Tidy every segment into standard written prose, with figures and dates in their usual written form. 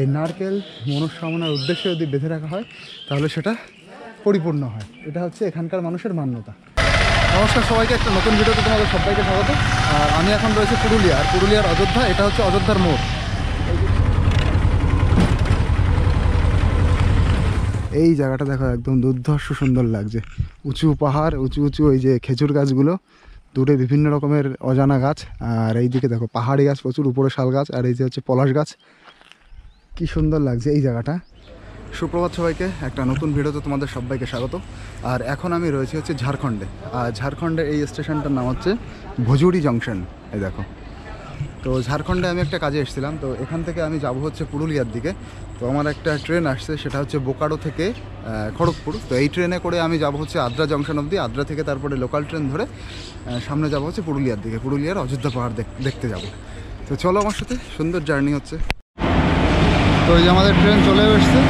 এই নারকেল মনস্কামনার উদ্দেশ্যে যদি বেঁধে রাখা হয় তাহলে সেটা পরিপূর্ণ হয়। এটা হচ্ছে এখানকার মানুষের মান্যতা। নমস্কার সবাইকে, একটা নতুন ভিডিওতে তোমাদের সবাইকে স্বাগত। আর আমি এখন রয়েছে পুরুলিয়া, আর পুরুলিয়ার অযোধ্যা। এটা হচ্ছে অযোধ্যার মোড়। এই জায়গাটা দেখো, একদম দুর্ধর্ষ সুন্দর লাগছে। উঁচু পাহাড়, উঁচু উঁচু ওই যে খেজুর গাছগুলো, দূরে বিভিন্ন রকমের অজানা গাছ, আর এই দিকে দেখো পাহাড়ি গাছ প্রচুর, উপরে শাল গাছ, আর এই যে হচ্ছে পলাশ গাছ। কি সুন্দর লাগছে এই জায়গাটা। সুপ্রভাত সবাইকে, একটা নতুন ভিডিওতে তোমাদের সবাইকে স্বাগত। আর এখন আমি রয়েছি হচ্ছে ঝাড়খণ্ডে। আর ঝাড়খণ্ডের এই স্টেশনটার নাম হচ্ছে ভজুরি জংশন। এই দেখো, তো ঝাড়খণ্ডে আমি একটা কাজে এসেছিলাম, তো এখান থেকে আমি যাব হচ্ছে পুরুলিয়ার দিকে। তো আমার একটা ট্রেন আসছে, সেটা হচ্ছে বোকারো থেকে খড়গপুর। তো এই ট্রেনে করে আমি যাব হচ্ছে আদ্রা জংশন অবধি। আদ্রা থেকে তারপরে লোকাল ট্রেন ধরে সামনে যাব হচ্ছে পুরুলিয়ার দিকে, পুরুলিয়ার অযোধ্যা পাহাড় দেখতে যাব। তো চলো আমার সাথে, সুন্দর জার্নি হচ্ছে। তো এই যে আমাদের ট্রেন চলেও এসছে।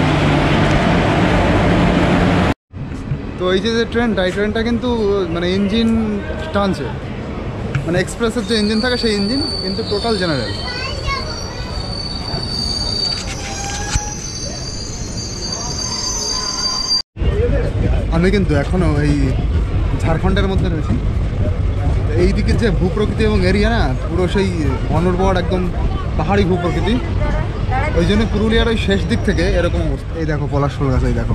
তো এই যে ট্রেনটা, এই ট্রেনটা কিন্তু মানে ইঞ্জিন টানছে, মানে এক্সপ্রেসের যে ইঞ্জিন থাকে সেই ইঞ্জিন, কিন্তু টোটাল জেনারেল। আমি কিন্তু এখনও এই ঝাড়খণ্ডের মধ্যে রয়েছি। এই দিকে যে ভূপ্রকৃতি এবং এরিয়া না, পুরো সেই অনর্বর একদম পাহাড়ি ভূপ্রকৃতি। ওই জন্য পুরুলিয়ার ওই শেষ দিক থেকে এরকম অবস্থা। এই দেখো পলাশ ফুল গাছ, এই দেখো,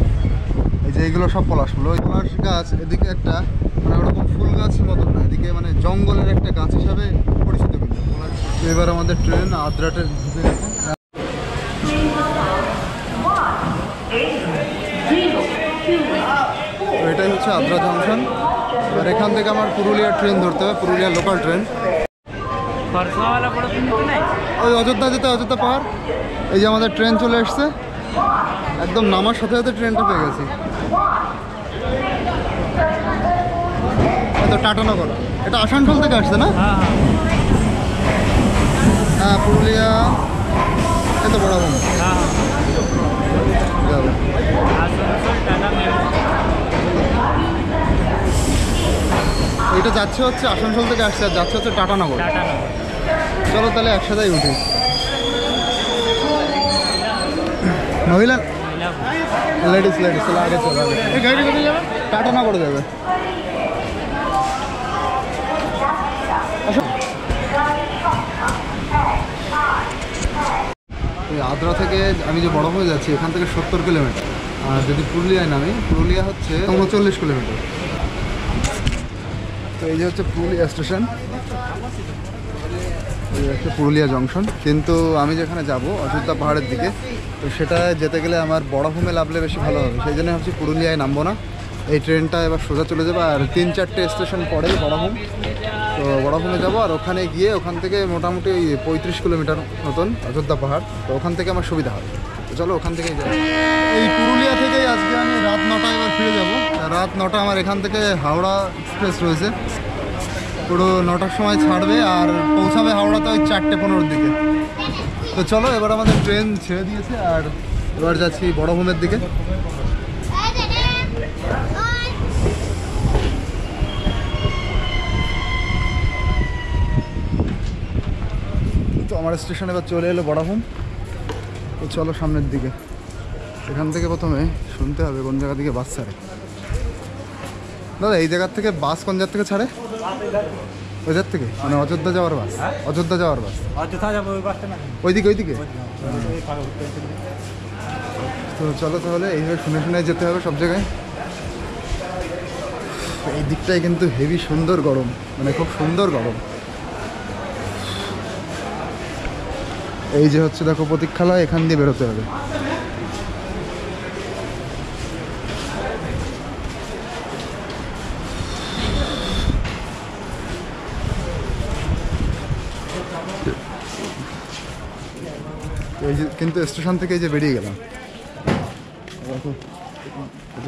এই যে এইগুলো সব পলাশ ফুল। ওই পলাশ গাছ এদিকে একটা মানে ওরকম ফুল গাছ মতন না, এদিকে মানে জঙ্গলের একটা গাছ হিসাবে পরিচিত। কিন্তু এবার আমাদের ট্রেন আদ্রাটে ঢুকে গেছে। তো এটাই হচ্ছে আদ্রা জংশন। আর এখান থেকে আমার পুরুলিয়ার ট্রেন ধরতে হবে, পুরুলিয়ার লোকাল ট্রেন। ওই অযোধ্যা যেতে, অযোধ্যা পাহাড়। এই যে আমাদের ট্রেন চলে এসছে, একদম নামার সাথে সাথে ট্রেনটা পেয়ে গেছি। তো টাটানগর, এটা আসানসোল থেকে আসছে না? হ্যাঁ, পুরুলিয়া এত বড় হবে। এটা যাচ্ছে হচ্ছে আসানসোল থেকে আসছে, আর যাচ্ছে হচ্ছে টাটানগর। চলো তাহলে একসাথেই উঠি। মহিলা লেডিস চলো আগে, চলো আগে। এই গাড়ি কোথায় যাবে? টাটানগর যাবে। আদ্রা থেকে আমি যে বড় হয়ে যাচ্ছি, এখান থেকে 70 কিলোমিটার। আর যদি পুরুলিয়ায় নামি, পুরুলিয়া হচ্ছে 39 কিলোমিটার। তো এই যে হচ্ছে পুরুলিয়া স্টেশন, এই হচ্ছে পুরুলিয়া জংশন। কিন্তু আমি যেখানে যাব অযোধ্যা পাহাড়ের দিকে, তো সেটা যেতে গেলে আমার বড়ভূমে নামলে বেশি ভালো হবে। সেই জন্য ভাবছি পুরুলিয়ায় নামবো না, এই ট্রেনটা এবার সোজা চলে যাবে। আর 3-4টে স্টেশন পরেই বড়ভূম। তো বড়ভূমে যাবো, আর ওখানে গিয়ে ওখান থেকে মোটামুটি ওই 35 কিলোমিটার মতন অযোধ্যা পাহাড়। তো ওখান থেকে আমার সুবিধা হবে। তো চলো ওখান থেকেই যাই। এই পুরুলিয়া থেকেই আজকে আমি রাত 9টায় এবার ফিরে যাবো। রাত 9টা আমার এখান থেকে হাওড়া এক্সপ্রেস রয়েছে, পুরো 9টার সময় ছাড়বে আর পৌঁছাবে হাওড়াতে ওই 4:15 দিকে। তো চলো, এবার আমাদের ট্রেন ছেড়ে দিয়েছে, আর এবার যাচ্ছি বড়ভূমের দিকে। তো আমার স্টেশন এবার চলে এলো বড়ভূম। তো চলো সামনের দিকে। এখান থেকে প্রথমে শুনতে হবে কোন জায়গা থেকে বাস ছাড়ে। দাদা, এই জায়গার থেকে বাস কোন জায়গা থেকে ছাড়ে? ওই জায়গা থেকে, মানে অযোধ্যা যাওয়ার বাস? অযোধ্যা যাওয়ার বাস ওইদিকে, ওইদিকে। তো চলো তাহলে এইভাবে শুনে শুনে যেতে হবে সব জায়গায়। এই দিকটাই কিন্তু হেভি সুন্দর গরম, মানে খুব সুন্দর গরম। এই যে হচ্ছে দেখো প্রতীক্ষালয়, এখান দিয়ে বেরোতে হবে। এই যে কিন্তু স্টেশন থেকে এই যে বেরিয়ে গেলাম,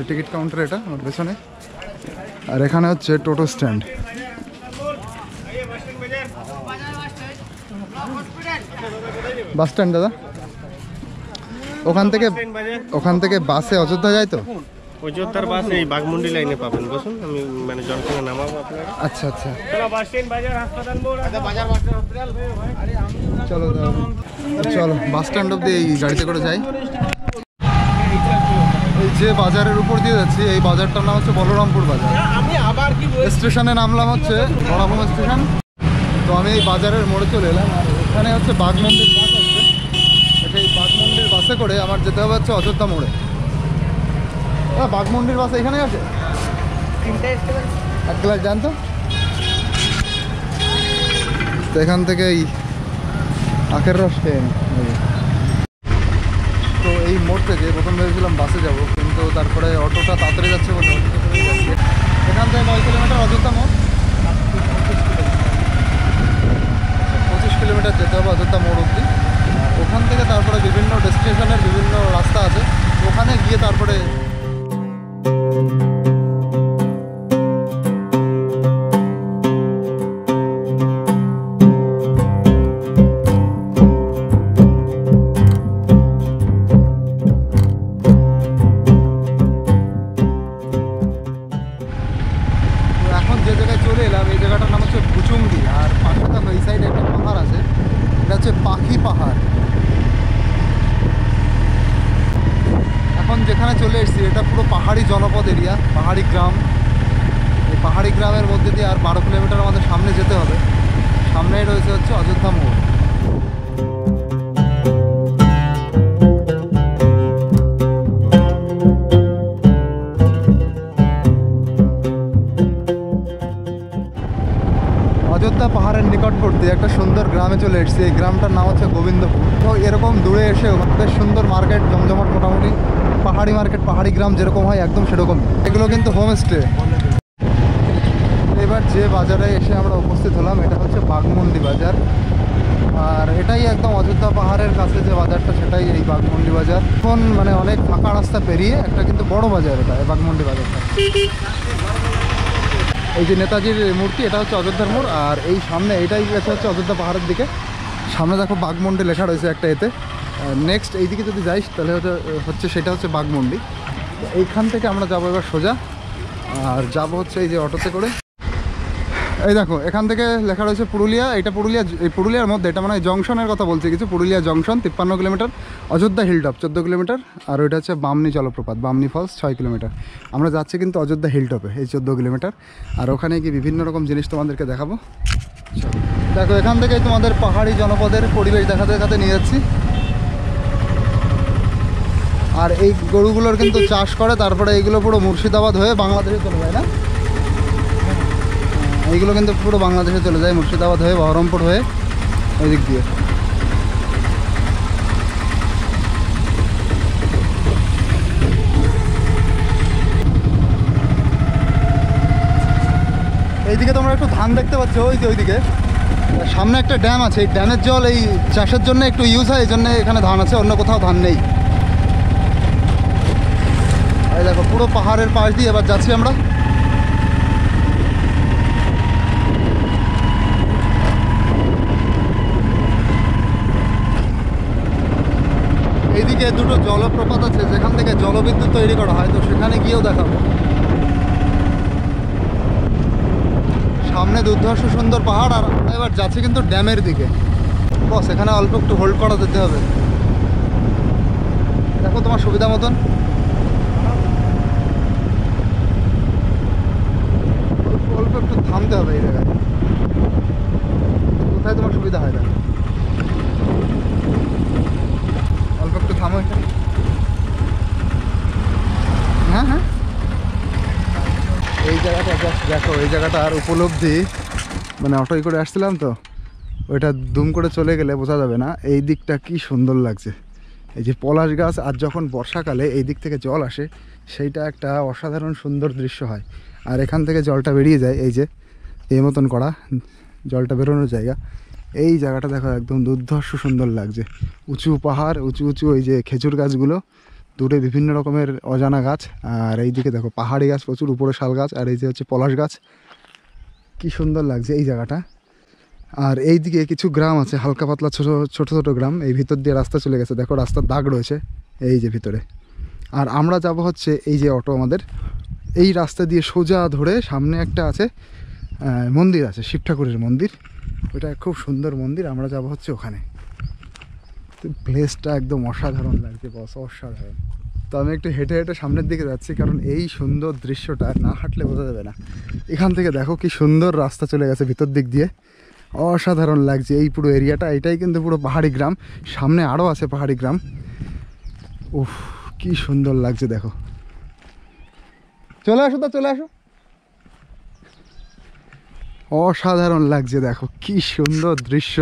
টিকিট কাউন্টার এটা আমার পেছনে। আর এখানে হচ্ছে টোটো স্ট্যান্ড। বাস স্ট্যান্ড দাদা, ওখান থেকে বাসে অযোধ্যা যায়। তো অযোধ্যার বাস এই বাগমুন্ডি লাইনে পাবেন, বসুন আমি মানে জনসংখ্যা নামাবো আপনারা। আচ্ছা আচ্ছা, বাস স্ট্যান্ড, বাজার, হাসপাতাল মোড়, বাজার, হসপিটাল। চলো চলো বাস স্ট্যান্ড অব্দি এই গাড়িতে করে যাই। এই যে বাজারের উপর দিয়ে যাচ্ছি, এই বাজারটার নাম হচ্ছে বলরামপুর বাজার। স্টেশনে নামলাম হচ্ছে বড়াভূম স্টেশন। তো আমি এই বাজারের মোড়ে চলে এলাম, আর এখানে হচ্ছে বাঘমন্ডির বাস আসবে। এই বাঘমন্ডির বাসে করে আমার যেতে হবে হচ্ছে অযোধ্যা মোড়ে। বাঘমন্ডির বাস এখানে আছে, এক গ্লাস জানতো। তো এখান থেকে এই আখের রস খেয়ে নি। তো এই মোড় থেকে প্রথম ভেবেছিলাম বাসে যাব, কিন্তু তারপরে অটোটা তাড়াতাড়ি যাচ্ছে বলে এখান থেকে 9 কিলোমিটার অযোধ্যা মোড়, 25 কিলোমিটার যেতে হবে অযোধ্যা মোড় অবধি। ওখান থেকে তারপরে বিভিন্ন ডেস্টিনেশনের বিভিন্ন রাস্তা আছে, ওখানে গিয়ে তারপরে যে জায়গায় চলে এলাম, এই জায়গাটার নাম হচ্ছে ভুচুঙ্গি। আর পাশে দেখো এই সাইডে একটা পাহাড় আছে, এটা হচ্ছে পাখি পাহাড়। এখন যেখানে চলে এসেছি এটা পুরো পাহাড়ি জনপদ এরিয়া, পাহাড়ি গ্রাম। এই পাহাড়ি গ্রামের মধ্যে দিয়ে আর 12 কিলোমিটার আমাদের সামনে যেতে হবে। সামনেই রয়েছে হচ্ছে অযোধ্যা মোড়। অযোধ্যা পাহাড়ের নিকটবর্তী একটা সুন্দর গ্রামে চলে এসেছি। এই গ্রামটার নাম হচ্ছে গোবিন্দপুর। তো এরকম দূরে এসে বেশ সুন্দর মার্কেট, জমজমাট, মোটামুটি পাহাড়ি মার্কেট, পাহাড়ি গ্রাম যেরকম হয় একদম সেরকম। এগুলো কিন্তু হোমস্টে। এবার যে বাজারে এসে আমরা উপস্থিত হলাম এটা হচ্ছে বাঘমুন্ডি বাজার। আর এটাই একদম অযোধ্যা পাহাড়ের কাছে যে বাজারটা, সেটাই এই বাঘমুন্ডি বাজার। এখন মানে অনেক ফাঁকা রাস্তা পেরিয়ে একটা কিন্তু বড় বাজার এটা, এই বাঘমুন্ডি বাজারটা। এই যে নেতাজির মূর্তি, এটা হচ্ছে অযোধ্যার মোড়। আর এই সামনে এটাই গেছে হচ্ছে অযোধ্যা পাহাড়ের দিকে। সামনে দেখো বাঘমন্ডি লেখা রয়েছে একটা এতে। নেক্সট এইদিকে যদি যাইস তাহলে হচ্ছে সেটা হচ্ছে বাঘমন্ডি। এইখান থেকে আমরা যাবো এবার সোজা, আর যাবো হচ্ছে এই যে অটোতে করে। এই দেখো এখান থেকে লেখা রয়েছে পুরুলিয়া। এটা পুরুলিয়া, এই পুরুলিয়ার মধ্যে এটা মানে জংশনের কথা বলছে কিছু। Purulia junction 53 kilometre, Ayodhya hilltop 14 kilometre, আর ওইটা হচ্ছে বামনি জলপ্রপাত, বামনি ফলস 6 কিলোমিটার। আমরা যাচ্ছি কিন্তু অযোধ্যা হিলটপে, এই 14 কিলোমিটার। আর ওখানে গিয়ে বিভিন্ন রকম জিনিস তোমাদেরকে দেখাবো। দেখো এখান থেকেই তোমাদের পাহাড়ি জনপদের পরিবেশ দেখাতে দেখাতে নিয়ে যাচ্ছি। আর এই গরুগুলোর কিন্তু চাষ করে, তারপরে এইগুলো পুরো মুর্শিদাবাদ হয়ে বাংলাদেশে চলে যায় না? এইগুলো কিন্তু পুরো বাংলাদেশে চলে যায়, মুর্শিদাবাদ হয়ে, বহরমপুর হয়ে, ওই দিক দিয়ে। এইদিকে তোমরা একটু ধান দেখতে পাচ্ছ, ওই যে ওইদিকে সামনে একটা ড্যাম আছে। এই ড্যামের জল এই চাষের জন্য একটু ইউজ হয়, এই জন্য এখানে ধান আছে, অন্য কোথাও ধান নেই। এই দেখো পুরো পাহাড়ের পাশ দিয়ে এবার যাচ্ছি আমরা। এইদিকে দুটো জলপ্রপাত আছে যেখান থেকে জলবিদ্যুৎ তৈরি করা হয়, তো সেখানে গিয়েও দেখাবো। সামনে দুর্ধর্ষ সুন্দর পাহাড়। আর এবার যাচ্ছি কিন্তু ড্যামের দিকে। বস এখানে অল্প একটু হোল্ড করা দিতে হবে, দেখো তোমার সুবিধা মতন। অল্প একটু থামতে হবে এই জায়গায়, কোথায় তোমার সুবিধা হয় না। অল্প একটু থামো এখানে। হ্যাঁ হ্যাঁ, এই জায়গাটা জাস্ট দেখো, এই জায়গাটা আর উপলব্ধি, মানে অটোয় করে আসছিলাম তো, ওইটা দুম করে চলে গেলে বোঝা যাবে না এই দিকটা কি সুন্দর লাগছে। এই যে পলাশ গাছ, আর যখন বর্ষাকালে এই দিক থেকে জল আসে, সেইটা একটা অসাধারণ সুন্দর দৃশ্য হয়। আর এখান থেকে জলটা বেরিয়ে যায়, এই যে এই মতন করা জলটা বেরোনোর জায়গা। এই জায়গাটা দেখো একদম দুর্ধর্ষ সুন্দর লাগছে। উঁচু পাহাড়, উঁচু উঁচু এই যে খেজুর গাছগুলো, দূরে বিভিন্ন রকমের অজানা গাছ। আর এইদিকে দেখো পাহাড়ি গাছ প্রচুর, উপরে শাল গাছ, আর এই যে হচ্ছে পলাশ গাছ। কি সুন্দর লাগছে এই জায়গাটা। আর এইদিকে কিছু গ্রাম আছে, হালকা পাতলা ছোট ছোট ছোট গ্রাম। এই ভিতর দিয়ে রাস্তা চলে গেছে, দেখো রাস্তার দাগ রয়েছে এই যে ভিতরে। আর আমরা যাব হচ্ছে এই যে অটো আমাদের, এই রাস্তা দিয়ে সোজা ধরে সামনে একটা আছে মন্দির আছে, শিব ঠাকুরের মন্দির। ওটা খুব সুন্দর মন্দির, আমরা যাব হচ্ছে ওখানে। তো প্লেসটা একদম অসাধারণ লাগছে বস, অসাধারণ। তো আমি একটু হেঁটে হেঁটে সামনের দিকে যাচ্ছি, কারণ এই সুন্দর দৃশ্যটা না হাঁটলে বোঝা যাবে না। এখান থেকে দেখো কি সুন্দর রাস্তা চলে গেছে ভিতর দিক দিয়ে, অসাধারণ লাগছে এই পুরো এরিয়াটা। এটাই কিন্তু পুরো পাহাড়ি গ্রাম, সামনে আরও আছে পাহাড়ি গ্রাম। উফ, কি সুন্দর লাগছে দেখো। চলে আসো, তো চলে আসো। অসাধারণ লাগছে দেখো, কি সুন্দর দৃশ্য।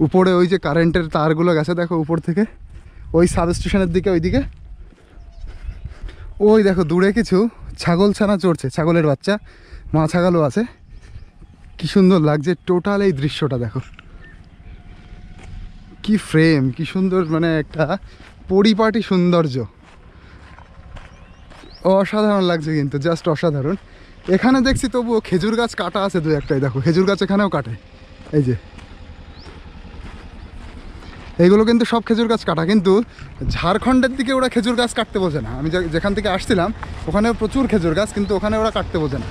উপরে ওই যে কারেন্টের তারগুলো গেছে দেখো উপর থেকে, ওই সাব স্টেশনের দিকে, ওইদিকে ওই দেখো দূরে কিছু ছাগল ছানা চড়ছে, ছাগলের বাচ্চা, মা ছাগলও আছে। কি সুন্দর লাগছে টোটাল এই দৃশ্যটা দেখো, কি ফ্রেম, কি সুন্দর, মানে একটা পরিপাটি সৌন্দর্য। অসাধারণ লাগছে কিন্তু, জাস্ট অসাধারণ। এখানে দেখছি তবুও খেজুর গাছ কাটা আছে দু একটাই, দেখো খেজুর গাছ এখানেও কাটে, এই যে এইগুলো কিন্তু সব খেজুর গাছ কাটা। কিন্তু ঝাড়খণ্ডের দিকে ওরা খেজুর গাছ কাটতে বোঝে না। আমি যেখান থেকে আসছিলাম ওখানেও প্রচুর খেজুর গাছ, কিন্তু ওখানে ওরা কাটতে বোঝে না।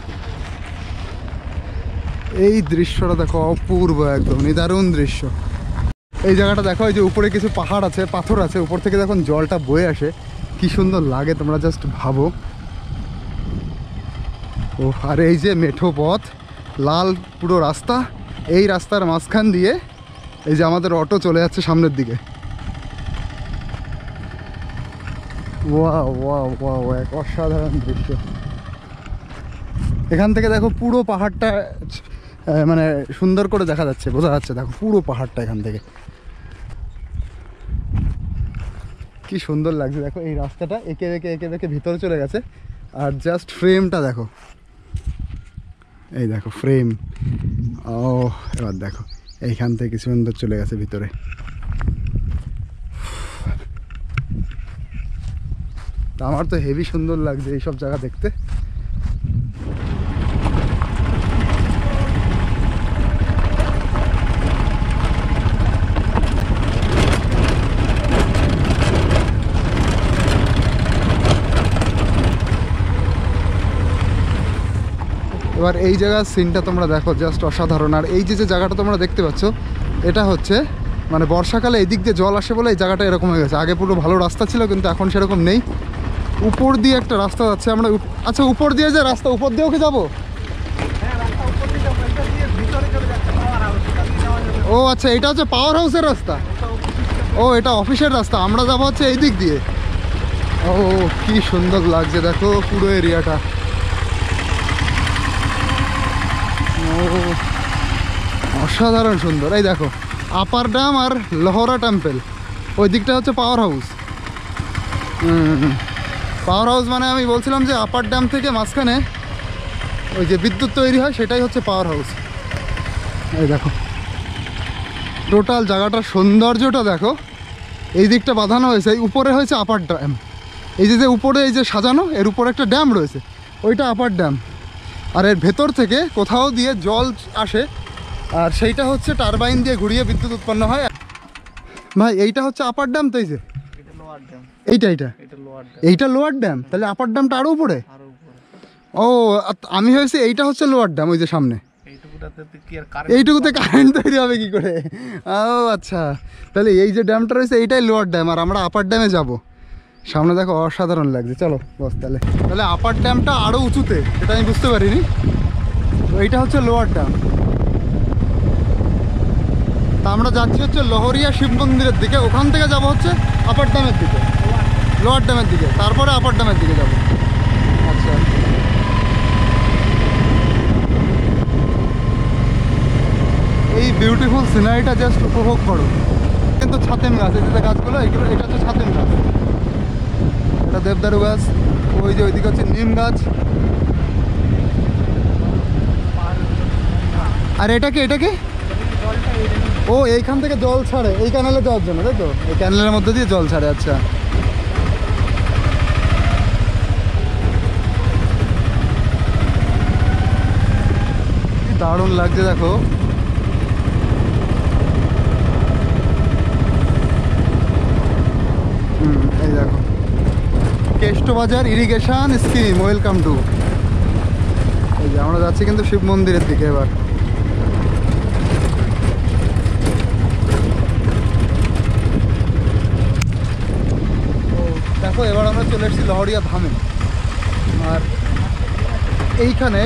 এই দৃশ্যটা দেখো, অপূর্ব, একদম নিদারুণ দৃশ্য। এই জায়গাটা দেখো, এই যে উপরে কিছু পাহাড় আছে, পাথর আছে, উপর থেকে যখন জলটা বয়ে আসে কি সুন্দর লাগে, তোমরা জাস্ট ভাবো। ও, আর এই যে মেঠো পথ, লাল পুরো রাস্তা, এই রাস্তার মাঝখান দিয়ে এই যে আমাদের অটো চলে যাচ্ছে সামনের দিকে। ওয়াও ওয়াও ওয়াও, এক অসাধারণ দৃশ্য। এখান থেকে দেখো পুরো পাহাড়টা মানে সুন্দর করে দেখা যাচ্ছে, বোঝা যাচ্ছে দেখো পুরো পাহাড়টা এখান থেকে। কি সুন্দর লাগছে দেখো, এই রাস্তাটা এঁকে বেঁকে ভিতরে চলে গেছে। আর জাস্ট ফ্রেমটা দেখো, এই দেখো ফ্রেম। ও, এবার দেখো এইখান থেকে কি সুন্দর চলে গেছে ভিতরে। আমার তো হেভি সুন্দর লাগছে এইসব জায়গা দেখতে। এবার এই জায়গার সিনটা তোমরা দেখো, জাস্ট অসাধারণ। আর এই যে জায়গাটা তোমরা দেখতে পাচ্ছ, এটা হচ্ছে মানে বর্ষাকালে এই দিক দিয়ে জল আসে বলে এই জায়গাটা এরকম হয়ে গেছে। আগে পুরো ভালো রাস্তা ছিল, কিন্তু এখন সেরকম নেই। উপর দিয়ে একটা রাস্তা যাচ্ছে, আমরা আচ্ছা উপর দিয়ে যে রাস্তা, উপর দিয়েও কি যাবো? ও আচ্ছা, এটা হচ্ছে পাওয়ার হাউসের রাস্তা। ও, এটা অফিসের রাস্তা, আমরা যাবো হচ্ছে এই দিক দিয়ে। ও, কি সুন্দর লাগছে দেখো পুরো এরিয়াটা। অসাধারণ সুন্দর। এই দেখো আপার ড্যাম আর লহরা টেম্পল, ওই দিকটা হচ্ছে পাওয়ার হাউস। পাওয়ার হাউস মানে আমি বলছিলাম যে আপার ড্যাম থেকে মাঝখানে ওই যে বিদ্যুৎ তৈরি হয়, সেটাই হচ্ছে পাওয়ার হাউস। এই দেখো টোটাল জায়গাটার সৌন্দর্যটা দেখো। এই দিকটা বাঁধানো হয়েছে, এই উপরে হয়েছে আপার ড্যাম। এই যে উপরে এই যে সাজানো, এর উপরে একটা ড্যাম রয়েছে, ওইটা আপার ড্যাম। আর এর ভেতর থেকে কোথাও দিয়ে জল আসে, আর সেইটা হচ্ছে টারবাইন দিয়ে ঘুরিয়ে বিদ্যুৎ উৎপন্ন হয়। ভাই এইটা হচ্ছে আপার ড্যাম, তো এই যে এইটা লোয়ার ড্যাম, তাহলে আপার ড্যামটা আরো উপরে। ও, আমি ভেবেছি এইটা হচ্ছে লোয়ার ড্যাম, ওই যে সামনে এইটুকুতে কারেন্ট তৈরি হবে কি করে? ও আচ্ছা, তাহলে এই যে ড্যামটা রয়েছে এইটাই লোয়ার ড্যাম, আর আমরা আপার ড্যামে যাব। সামনে দেখো অসাধারণ লাগছে। চলো বস, তাহলে আপার ড্যামটা আরো উঁচুতে, এটা আমি বুঝতে পারিনি। এইটা হচ্ছে লোয়ার ড্যাম। তা আমরা যাচ্ছি হচ্ছে লহরিয়া শিব মন্দিরের দিকে, ওখান থেকে যাব হচ্ছে আপার ড্যামের দিকে, লোয়ার ড্যামের দিকে, তারপরে আপার ড্যামের দিকে যাব। আচ্ছা, এই বিউটিফুল সিনারিটা জাস্ট উপভোগ করো। কিন্তু ছাতেম গাছ, এই যে গাছগুলো, এইগুলো, এটা হচ্ছে ছাতেম গাছ, এটা দেবদারু গাছ। ওই যে ওইদিকে হচ্ছে নিম গাছ। আর এটাকে ও, এইখান থেকে জল ছাড়ে এই ক্যানেলে যাওয়ার জন্য, তাই তো? এই ক্যানেলের মধ্যে দিয়ে জল ছাড়ে। আচ্ছা, কি দারুণ লাগছে দেখো। এই দেখো Keshtobazar irrigation scheme, welcome to. এই যে আমরা যাচ্ছি কিন্তু শিব মন্দিরের দিকে এবার। দেখো এবার আমরা চলে এসেছি লহরিয়া ধামে। আর এইখানে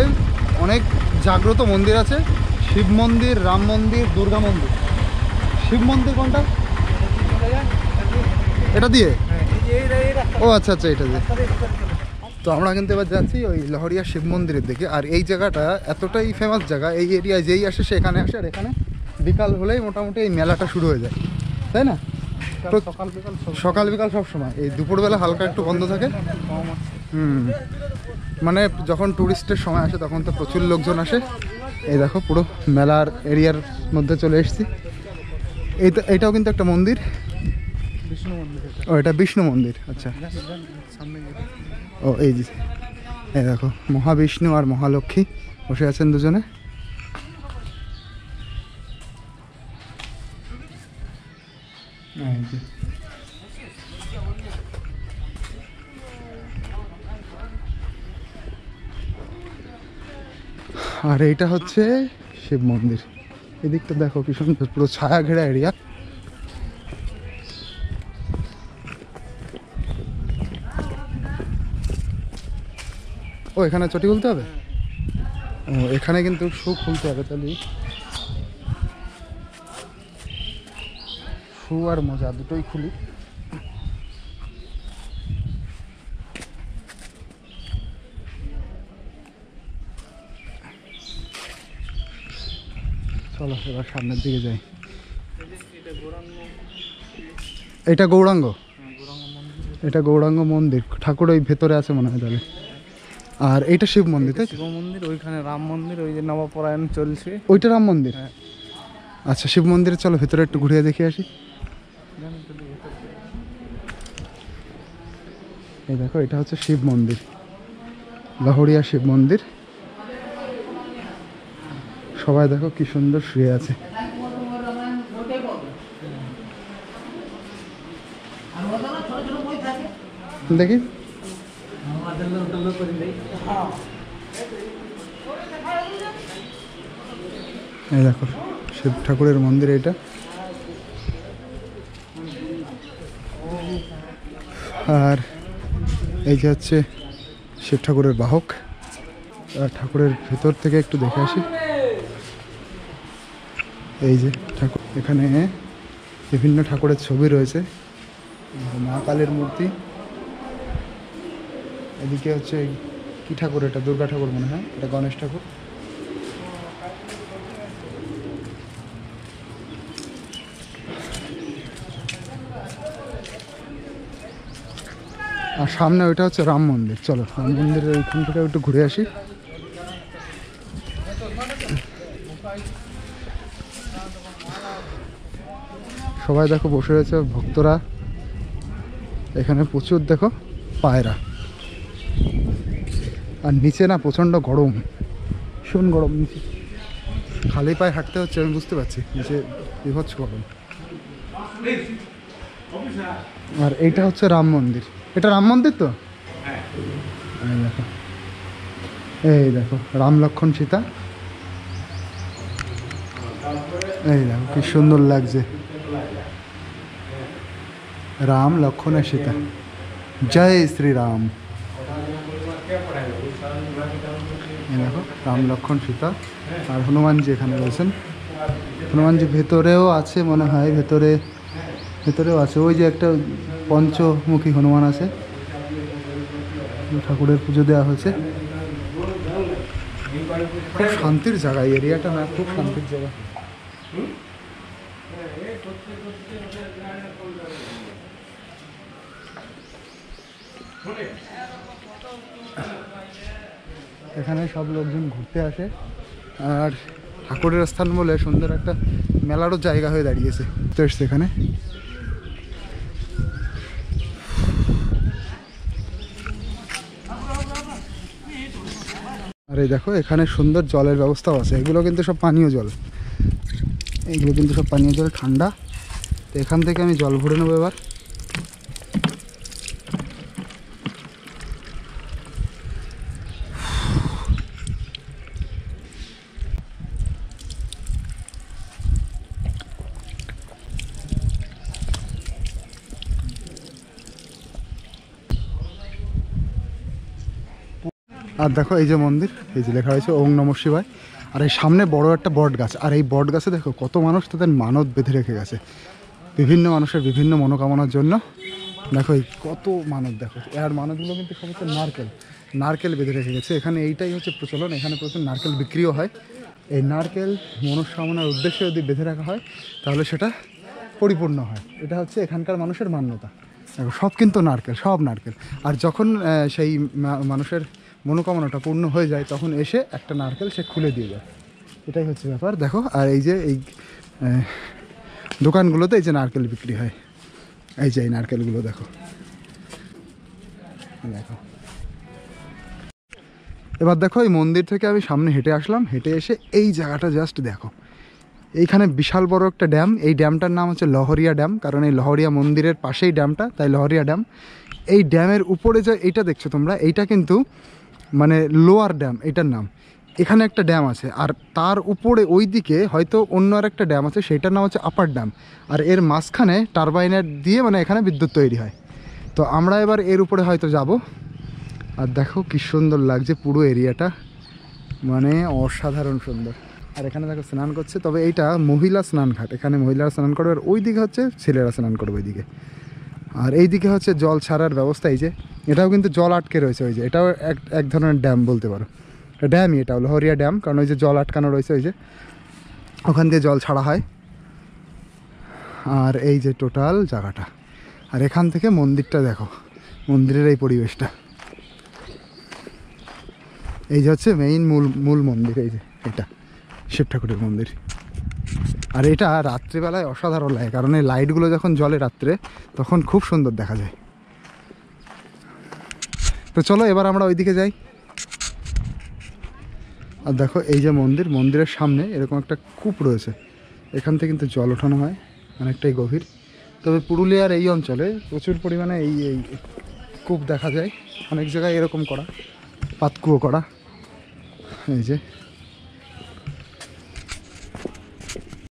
অনেক জাগ্রত মন্দির আছে, শিব মন্দির, রাম মন্দির, দুর্গা মন্দির। শিব মন্দির কোনটা? এটা দিয়ে? ও আচ্ছা আচ্ছা, এটা দিয়ে। তো আমরা কিন্তু এবার যাচ্ছি ওই লহরিয়া শিব মন্দিরের দিকে। আর এই জায়গাটা এতটাই ফেমাস জায়গা, এই এরিয়ায় যেই আসে সে এখানে আসে। আর এখানে বিকাল হলেই মোটামুটি এই মেলাটা শুরু হয়ে যায়, তাই না? তো সকাল বিকাল সব সময়, এই দুপুরবেলা হালকা একটু বন্ধ থাকে। মানে যখন টুরিস্টের সময় আসে তখন তো প্রচুর লোকজন আসে। এই দেখো পুরো মেলার এরিয়ার মধ্যে চলে এসেছি। এইটাও কিন্তু একটা মন্দির, বিষ্ণু মন্দির। ও এটা বিষ্ণু মন্দির, আচ্ছা। ও এই যে এই দেখো মহাবিষ্ণু আর মহালক্ষ্মী বসে আছেন দুজনে। আর এইটা হচ্ছে শিব মন্দির। এদিকটা দেখো কি সুন্দর, পুরো ছায়া ঘেরা এরিয়া। ও এখানে চটি খুলতে হবে? ও এখানে কিন্তু শু খুলতে হবে, তাহলে শু আর মোজা দুটোই খুলি। চলো এবার সামনের দিকে যাই। এটা গৌরাঙ্গ, এটা গৌরাঙ্গ মন্দির। ঠাকুর ওই ভেতরে আছে মনে হয় তাহলে। আর এইটা শিব মন্দির, তাই? শিব মন্দির, ওইখানে রাম মন্দির, ওই যে নবপরায়ণ চলছে, ওইটা রাম মন্দির। আচ্ছা শিব মন্দিরে চলো ভেতরে একটু ঘুরিয়ে দেখে আসি। এই দেখো এটা হচ্ছে শিব মন্দির, লহরিয়া শিব মন্দির। সবাই দেখো কি সুন্দর শুয়ে আছে। দেখি এই দেখো শিব ঠাকুরের মন্দির এটা। আর এই যে হচ্ছে শিব ঠাকুরের বাহক। ঠাকুরের ভেতর থেকে একটু দেখে আসি। এই যে ঠাকুর, এখানে বিভিন্ন ঠাকুরের ছবি রয়েছে। মা কালীর মূর্তি। এদিকে হচ্ছে কি ঠাকুর? এটা দুর্গা ঠাকুর মনে হয়, এটা গণেশ ঠাকুর। আর সামনে ওইটা হচ্ছে রাম মন্দির। চলো রাম মন্দিরের ওইখান থেকে একটু ঘুরে আসি। সবাই দেখো বসে রয়েছে ভক্তরা। এখানে প্রচুর দেখো পায়রা। আর নিচে না প্রচণ্ড গরম, ভীষণ গরম নিচে। খালি পায়ে হাঁটতে হচ্ছে, আমি বুঝতে পারছি নিচে বিভৎস গরম। আর এইটা হচ্ছে রাম মন্দির। এটা রাম মন্দির তো? এই দেখো, এই দেখো রাম লক্ষ্মণ সীতা। এই দেখো কি সুন্দর লাগছে, রাম লক্ষ্মণ আর সীতা। জয় শ্রীরাম। এই দেখো রাম লক্ষ্মণ সীতা। আর হনুমানজি এখানে রয়েছেন। হনুমানজি ভেতরেও আছে মনে হয়, ভেতরেও আছে। ওই যে একটা পঞ্চমুখী হনুমান আছে, ঠাকুরের পুজো দেওয়া হয়েছে। খুব শান্তির জায়গা এই এরিয়াটা, না খুব শান্তির জায়গা। এখানে সব লোকজন ঘুরতে আসে। আর ঠাকুরের স্থান বলে সুন্দর একটা মেলারও জায়গা হয়ে দাঁড়িয়েছে। তো এসছে এখানে। আর এই দেখো এখানে সুন্দর জলের ব্যবস্থাও আছে। এগুলো কিন্তু সব পানীয় জল, এইগুলো কিন্তু সব পানীয় জল, ঠান্ডা। তো এখান থেকে আমি জল ভরে নেবো এবার। আর দেখো এই যে মন্দির, এই যে লেখা রয়েছে ওং নমঃ শিবায়। আর এই সামনে বড় একটা বট গাছ, আর এই বট গাছে দেখো কত মানুষ তাদের মানত বেঁধে রেখে গেছে বিভিন্ন মানুষের বিভিন্ন মনোকামনার জন্য। দেখো এই কত মানত, দেখো এর মানতগুলো কিন্তু সব হচ্ছে নারকেল বেঁধে রেখে গেছে। এখানে এইটাই হচ্ছে প্রচলন, এখানে প্রচুর নারকেল বিক্রিও হয়। এই নারকেল মনস্কামনার উদ্দেশ্যে যদি বেঁধে রাখা হয় তাহলে সেটা পরিপূর্ণ হয়, এটা হচ্ছে এখানকার মানুষের মান্যতা। দেখো সব কিন্তু নারকেল, সব নারকেল। আর যখন সেই মানুষের মনোকামনাটা পূর্ণ হয়ে যায় তখন এসে একটা নারকেল সে খুলে দিয়ে যায়, এটাই হচ্ছে ব্যাপার। দেখো আর এই যে এই দোকানগুলোতে এই যে নারকেল বিক্রি হয়, এই যে এই নারকেলগুলো দেখো দেখো। এবার দেখো এই মন্দির থেকে আমি সামনে হেঁটে আসলাম, হেঁটে এসে এই জায়গাটা জাস্ট দেখো, এইখানে বিশাল বড় একটা ড্যাম। এই ড্যামটার নাম হচ্ছে লহরিয়া ড্যাম, কারণ এই লহরিয়া মন্দিরের পাশেই ড্যামটা, তাই লহরিয়া ড্যাম। এই ড্যামের উপরে যে এইটা দেখছো তোমরা, এইটা কিন্তু মানে লোয়ার ড্যাম এটার নাম। এখানে একটা ড্যাম আছে, আর তার উপরে ওই দিকে হয়তো অন্য আর একটা ড্যাম আছে, সেইটার নাম হচ্ছে আপার ড্যাম। আর এর মাঝখানে টারবাইনার দিয়ে মানে এখানে বিদ্যুৎ তৈরি হয়। তো আমরা এবার এর উপরে হয়তো যাব। আর দেখো কি সুন্দর লাগছে পুরো এরিয়াটা, মানে অসাধারণ সুন্দর। আর এখানে দেখো স্নান করছে, তবে এইটা মহিলা স্নান ঘাট, এখানে মহিলারা স্নান করবে, আর ওই দিকে হচ্ছে ছেলেরা স্নান করবে ওই দিকে। আর এই দিকে হচ্ছে জল ছাড়ার ব্যবস্থা, এই যে এটাও কিন্তু জল আটকে রয়েছে, ওই যে এটাও এক ধরনের ড্যাম বলতে পারো, ড্যামই এটা লহরিয়া ড্যাম, কারণ ওই যে জল আটকানো রয়েছে, ওই যে ওখান দিয়ে জল ছাড়া হয়। আর এই যে টোটাল জায়গাটা, আর এখান থেকে মন্দিরটা দেখো, মন্দিরের এই পরিবেশটা, এই যে হচ্ছে মেইন মূল মন্দির, এই যে এটা শিব ঠাকুরের মন্দির। আর এটা রাত্রিবেলায় অসাধারণ লাগে, কারণ এই লাইটগুলো যখন জ্বলে রাত্রে তখন খুব সুন্দর দেখা যায়। তো চলো এবার আমরা ওইদিকে যাই। আর দেখো এই যে মন্দির, মন্দিরের সামনে এরকম একটা কূপ রয়েছে, এখান থেকে কিন্তু জল ওঠানো হয়, অনেকটাই গভীর। তবে পুরুলিয়ার এই অঞ্চলে প্রচুর পরিমাণে এই কূপ দেখা যায়, অনেক জায়গায় এরকম করা, পাতকুয়ো করা, এই যে